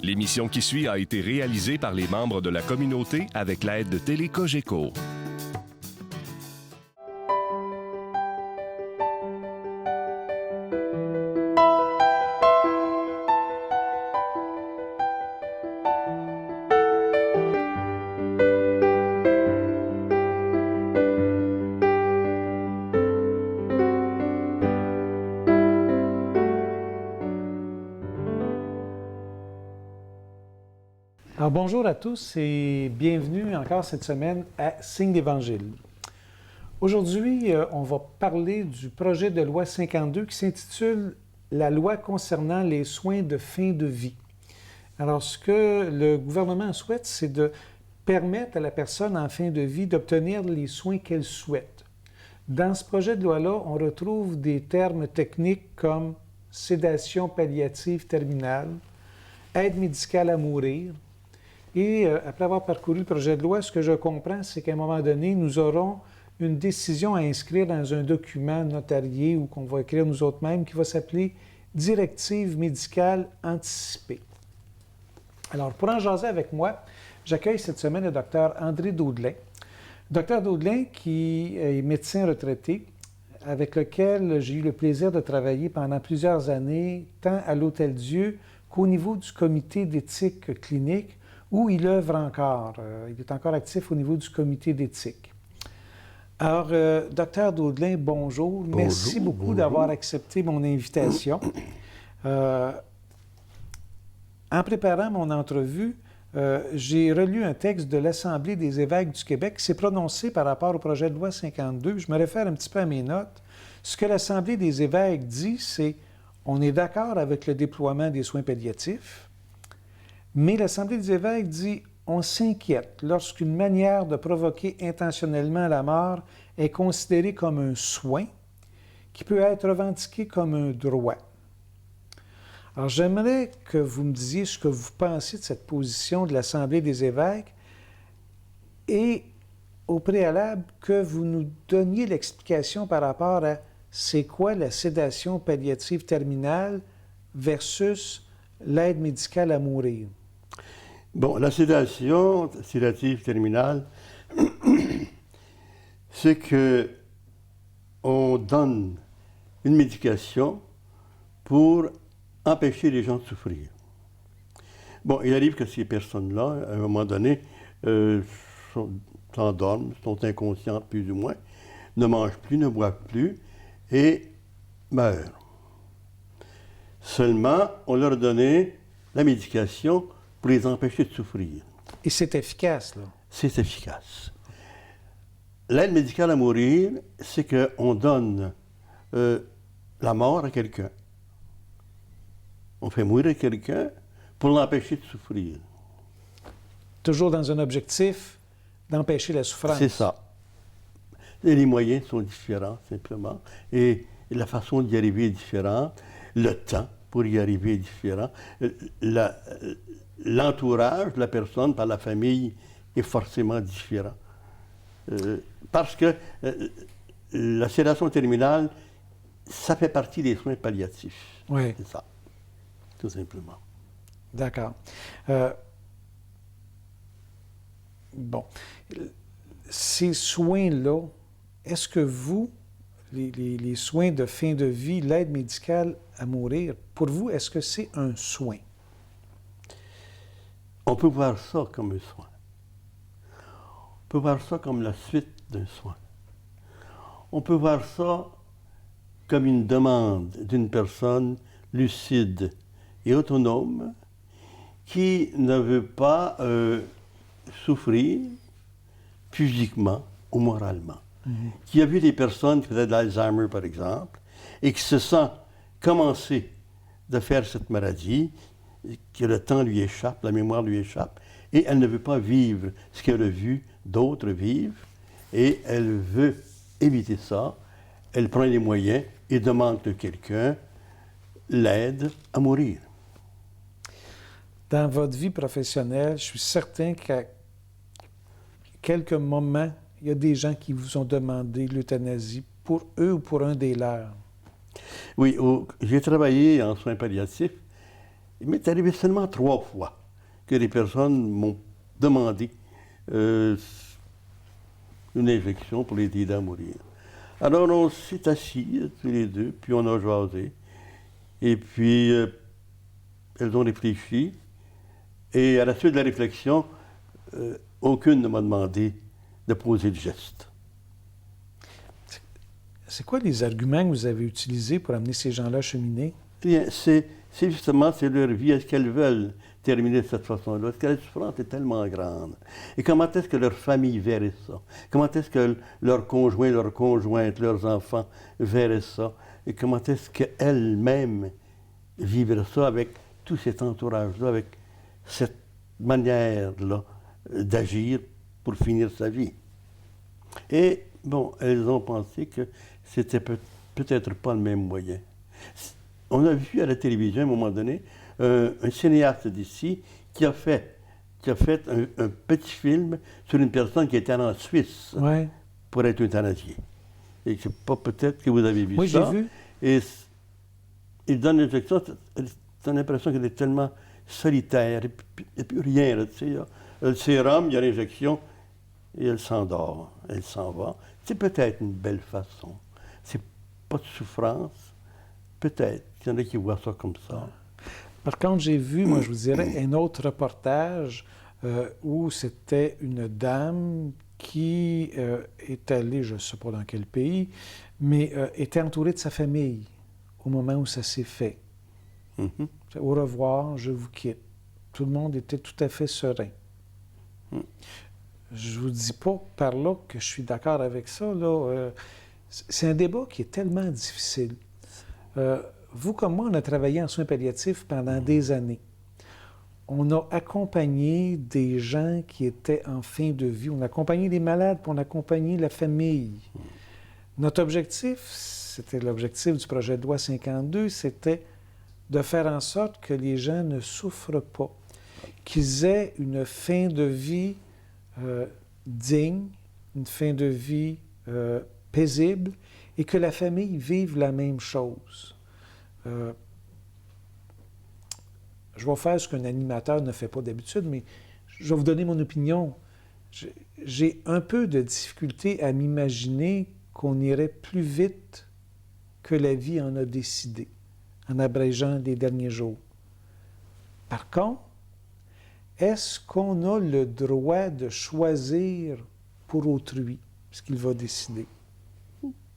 L'émission qui suit a été réalisée par les membres de la communauté avec l'aide de Télé Cogeco. Alors, bonjour à tous et bienvenue encore cette semaine à Signe d'Évangile. Aujourd'hui, on va parler du projet de loi 52 qui s'intitule « La loi concernant les soins de fin de vie ». Alors, ce que le gouvernement souhaite, c'est de permettre à la personne en fin de vie d'obtenir les soins qu'elle souhaite. Dans ce projet de loi-là, on retrouve des termes techniques comme sédation palliative terminale, aide médicale à mourir. Et après avoir parcouru le projet de loi, ce que je comprends, c'est qu'à un moment donné, nous aurons une décision à inscrire dans un document notarié ou qu'on va écrire nous autres mêmes qui va s'appeler « Directive médicale anticipée ». Alors, pour en jaser avec moi, j'accueille cette semaine le Dr André Daudelin. Dr Daudelin, qui est médecin retraité, avec lequel j'ai eu le plaisir de travailler pendant plusieurs années, tant à l'Hôtel-Dieu qu'au niveau du comité d'éthique clinique, où il œuvre encore. Il est encore actif au niveau du comité d'éthique. Alors, Dr Daudelin, bonjour. Merci beaucoup d'avoir accepté mon invitation. En préparant mon entrevue, j'ai relu un texte de l'Assemblée des évêques du Québec qui s'est prononcé par rapport au projet de loi 52. Je me réfère un petit peu à mes notes. Ce que l'Assemblée des évêques dit, c'est on est d'accord avec le déploiement des soins palliatifs, mais l'Assemblée des évêques dit on s'inquiète lorsqu'une manière de provoquer intentionnellement la mort est considérée comme un soin qui peut être revendiqué comme un droit. Alors, j'aimerais que vous me disiez ce que vous pensez de cette position de l'Assemblée des évêques et, au préalable, que vous nous donniez l'explication par rapport à c'est quoi la sédation palliative terminale versus l'aide médicale à mourir. Bon, la sédation sédative terminale, c'est qu'on donne une médication pour empêcher les gens de souffrir. Bon, il arrive que ces personnes-là, à un moment donné, s'endorment, sont inconscientes plus ou moins, ne mangent plus, ne boivent plus et meurent. Seulement, on leur a donné la médication pour les empêcher de souffrir. Et c'est efficace, là? C'est efficace. L'aide médicale à mourir, c'est qu'on donne la mort à quelqu'un. On fait mourir quelqu'un pour l'empêcher de souffrir. Toujours dans un objectif d'empêcher la souffrance. C'est ça. Et les moyens sont différents, simplement. Et la façon d'y arriver est différente. Le temps pour y arriver est différent. L'entourage de la personne par la famille est forcément différent. Parce que la sédation terminale, ça fait partie des soins palliatifs. Oui. C'est ça, tout simplement. D'accord. Bon. Ces soins-là, est-ce que vous, les soins de fin de vie, l'aide médicale à mourir, pour vous, est-ce que c'est un soin? On peut voir ça comme un soin. On peut voir ça comme la suite d'un soin. On peut voir ça comme une demande d'une personne lucide et autonome qui ne veut pas souffrir physiquement ou moralement. Qui a vu des personnes qui faisaient de l'Alzheimer, par exemple, et qui se sent commencer de faire cette maladie, que le temps lui échappe, la mémoire lui échappe, et elle ne veut pas vivre ce qu'elle a vu d'autres vivre, et elle veut éviter ça. Elle prend les moyens et demande que quelqu'un l'aide à mourir. Dans votre vie professionnelle, je suis certain qu'à quelques moments, il y a des gens qui vous ont demandé l'euthanasie pour eux ou pour un des leurs. Oui, j'ai travaillé en soins palliatifs Il m'est arrivé seulement 3 fois que les personnes m'ont demandé une injection pour les aider à mourir. Alors on s'est assis tous les deux, puis on a jasé. Et puis elles ont réfléchi. Et à la suite de la réflexion, aucune ne m'a demandé de poser le geste. C'est quoi les arguments que vous avez utilisés pour amener ces gens-là à cheminer? Bien, c'est justement, c'est leur vie. Est-ce qu'elles veulent terminer de cette façon-là? Est-ce que la souffrance est tellement grande? Et comment est-ce que leur famille verrait ça? Comment est-ce que leurs conjoints, leurs conjointes, leurs enfants verraient ça? Et comment est-ce qu'elles-mêmes vivraient ça avec tout cet entourage-là, avec cette manière-là d'agir pour finir sa vie? Et bon, elles ont pensé que c'était peut-être pas le même moyen. On a vu à la télévision, à un moment donné, un cinéaste d'ici qui a fait un petit film sur une personne qui était allée en Suisse pour être euthanasiée. Et c'est pas peut-être que vous avez vu ça. Oui, j'ai vu. Et il donne l'injection, t'as l'impression qu'elle est tellement solitaire, il n'y a plus rien, là, tu sais. Le sérum, il y a l'injection, et elle s'endort, elle s'en va. C'est peut-être une belle façon. C'est pas de souffrance. Peut-être. Il y en a qui voient ça comme ça. Par contre, j'ai vu, moi, je vous dirais, un autre reportage où c'était une dame qui est allée, je ne sais pas dans quel pays, mais était entourée de sa famille au moment où ça s'est fait. Mm-hmm. Au revoir, je vous quitte. Tout le monde était tout à fait serein. Je vous dis pas par là que je suis d'accord avec ça. Là. C'est un débat qui est tellement difficile. Vous comme moi, on a travaillé en soins palliatifs pendant des années. On a accompagné des gens qui étaient en fin de vie. On a accompagné les malades, puis on a accompagné la famille. Notre objectif, c'était l'objectif du projet de loi 52, c'était de faire en sorte que les gens ne souffrent pas, qu'ils aient une fin de vie digne, une fin de vie paisible, et que la famille vive la même chose. Je vais faire ce qu'un animateur ne fait pas d'habitude, mais je vais vous donner mon opinion. J'ai un peu de difficulté à m'imaginer qu'on irait plus vite que la vie en a décidé, en abrégeant les derniers jours. Par contre, est-ce qu'on a le droit de choisir pour autrui ce qu'il va décider?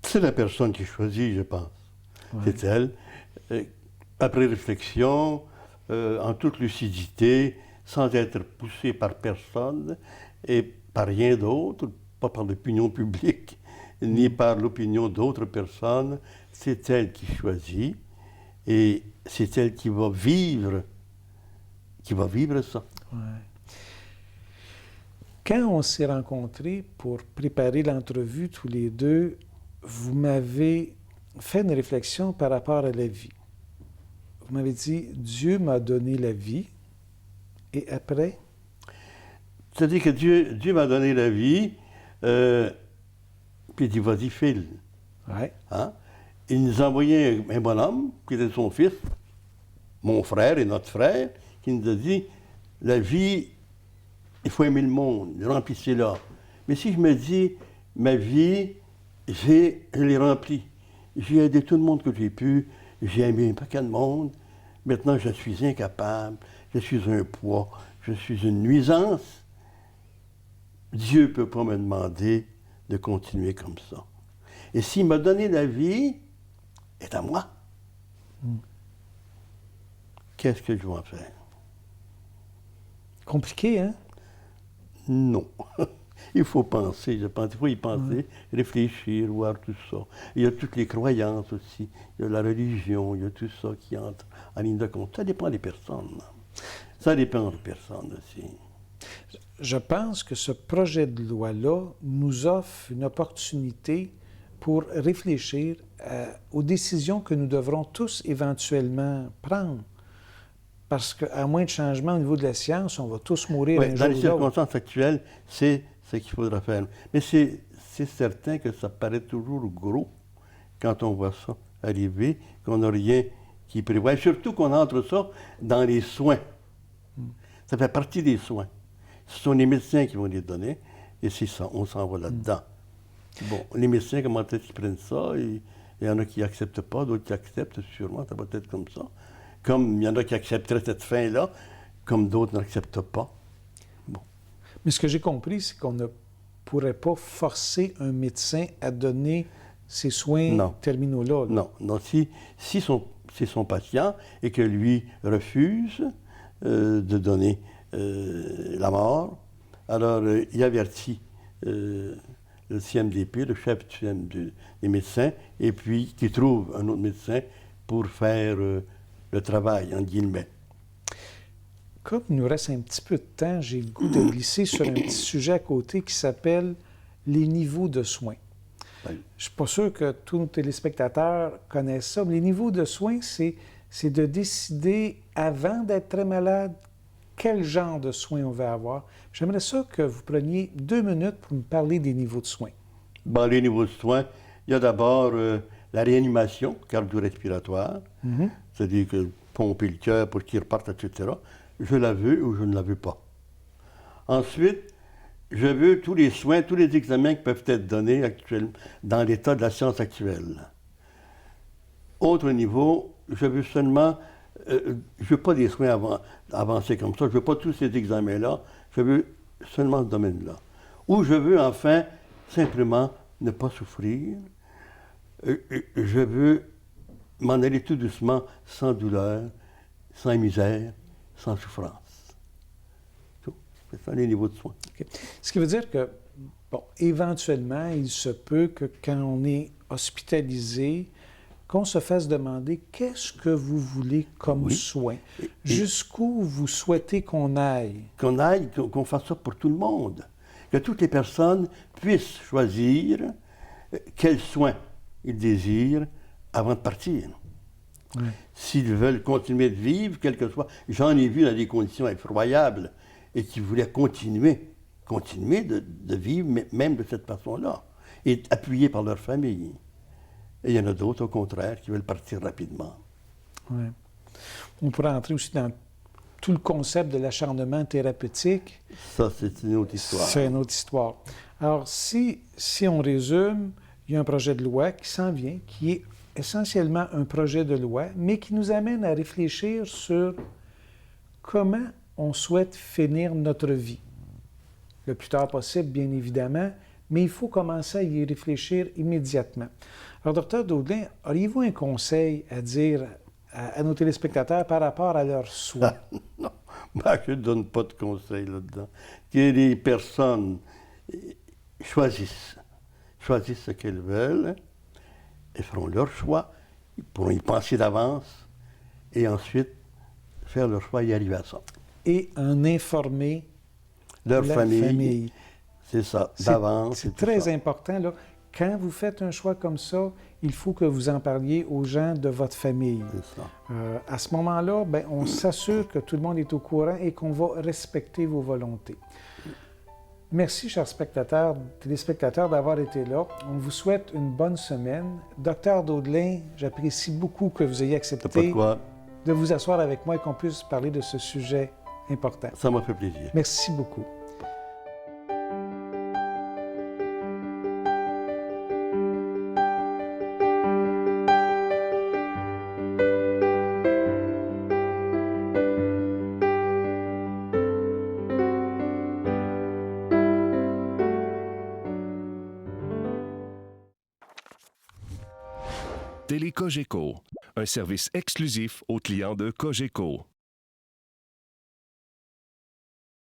C'est la personne qui choisit, je pense. Ouais. C'est elle. Après réflexion, en toute lucidité, sans être poussée par personne et par rien d'autre, pas par l'opinion publique, ni par l'opinion d'autres personnes, c'est elle qui choisit et c'est elle qui va vivre ça. Ouais. Quand on s'est rencontrés pour préparer l'entrevue tous les deux, vous m'avez fait une réflexion par rapport à la vie. Vous m'avez dit, Dieu m'a donné la vie, et après? C'est-à-dire que Dieu m'a donné la vie, puis il dit, vas-y, file. Ouais. Hein? Il nous a envoyé un bonhomme, qui était son fils, mon frère et notre frère, qui nous a dit, la vie, il faut aimer le monde, remplissez-la. Mais si je me dis, ma vie, je l'ai remplie. J'ai aidé tout le monde que j'ai pu, j'ai aimé un paquet de monde. Maintenant, je suis incapable, je suis un poids, je suis une nuisance. Dieu ne peut pas me demander de continuer comme ça. Et s'il m'a donné la vie, elle est à moi. Qu'est-ce que je vais en faire? Compliqué, hein? Non. Il faut penser, je pense. Il faut y penser, réfléchir, voir tout ça. Il y a toutes les croyances aussi. Il y a la religion, il y a tout ça qui entre en ligne de compte. Ça dépend des personnes. Ça dépend des personnes aussi. Je pense que ce projet de loi-là nous offre une opportunité pour réfléchir aux décisions que nous devrons tous éventuellement prendre. Parce qu'à moins de changements au niveau de la science, on va tous mourir un jour ou l'autre. Dans les circonstances actuelles, c'est ce qu'il faudra faire. Mais c'est certain que ça paraît toujours gros quand on voit ça arriver, qu'on n'a rien qui prévoit. Et surtout qu'on entre ça dans les soins. Ça fait partie des soins. Ce sont les médecins qui vont les donner, et c'est ça, on s'en va là-dedans. Bon, les médecins, comment est-ce qu'ils prennent ça? Il y en a qui n'acceptent pas, d'autres qui acceptent, sûrement, ça va être comme ça. Comme il y en a qui accepteraient cette fin-là, comme d'autres n'acceptent pas. Bon. Mais ce que j'ai compris, c'est qu'on ne pourrait pas forcer un médecin à donner ces soins terminaux-là. Non, non. Si c'est son patient et que lui refuse de donner la mort, alors il avertit le CMDP, le chef des médecins, et puis qui trouve un autre médecin pour faire le travail, en guillemets. Comme il nous reste un petit peu de temps, j'ai le goût de glisser sur un petit sujet à côté qui s'appelle les niveaux de soins. Oui. Je ne suis pas sûr que tous nos téléspectateurs connaissent ça, mais les niveaux de soins, c'est de décider, avant d'être très malade, quel genre de soins on va avoir. J'aimerais ça que vous preniez 2 minutes pour me parler des niveaux de soins. Bon, les niveaux de soins, il y a d'abord la réanimation cardio-respiratoire, c'est-à-dire que pomper le cœur pour qu'il reparte, etc. Je la veux ou je ne la veux pas. Ensuite, je veux tous les soins, tous les examens qui peuvent être donnés actuellement dans l'état de la science actuelle. Autre niveau, je veux seulement, je ne veux pas des soins avancés comme ça, je ne veux pas tous ces examens-là, je veux seulement ce domaine-là. Ou je veux enfin simplement ne pas souffrir, je veux m'en aller tout doucement, sans douleur, sans misère, sans souffrance. C'est ça les niveaux de soins. Okay. Ce qui veut dire que, bon, éventuellement, il se peut que quand on est hospitalisé, qu'on se fasse demander qu'est-ce que vous voulez comme soin, jusqu'où vous souhaitez qu'on aille. Qu'on aille, qu'on fasse ça pour tout le monde. Que toutes les personnes puissent choisir quels soins ils désirent avant de partir. Oui. S'ils veulent continuer de vivre, quel que soit. J'en ai vu dans des conditions effroyables et qui voulaient continuer de vivre, même de cette façon-là, et appuyés par leur famille. Et il y en a d'autres, au contraire, qui veulent partir rapidement. Oui. On pourrait entrer aussi dans tout le concept de l'acharnement thérapeutique. Ça, c'est une autre histoire. C'est une autre histoire. Alors, si on résume, il y a un projet de loi qui s'en vient, qui est essentiellement un projet de loi, mais qui nous amène à réfléchir sur comment on souhaite finir notre vie. Le plus tard possible, bien évidemment, mais il faut commencer à y réfléchir immédiatement. Alors, Dr Daudelin, auriez-vous un conseil à dire à nos téléspectateurs par rapport à leurs soins? Non, moi, je ne donne pas de conseils là-dedans. Que les personnes choisissent ce qu'elles veulent, elles feront leur choix, ils pourront y penser d'avance, et ensuite faire leur choix et y arriver à ça. Et en informer leur famille. C'est ça, d'avance. C'est très important, là. Quand vous faites un choix comme ça, il faut que vous en parliez aux gens de votre famille. C'est ça. À ce moment-là, on s'assure que tout le monde est au courant et qu'on va respecter vos volontés. Merci, chers téléspectateurs, d'avoir été là. On vous souhaite une bonne semaine. Dr Daudelin, j'apprécie beaucoup que vous ayez accepté de vous asseoir avec moi et qu'on puisse parler de ce sujet important. Ça m'a fait plaisir. Merci beaucoup. Télé Cogeco, un service exclusif aux clients de Cogeco.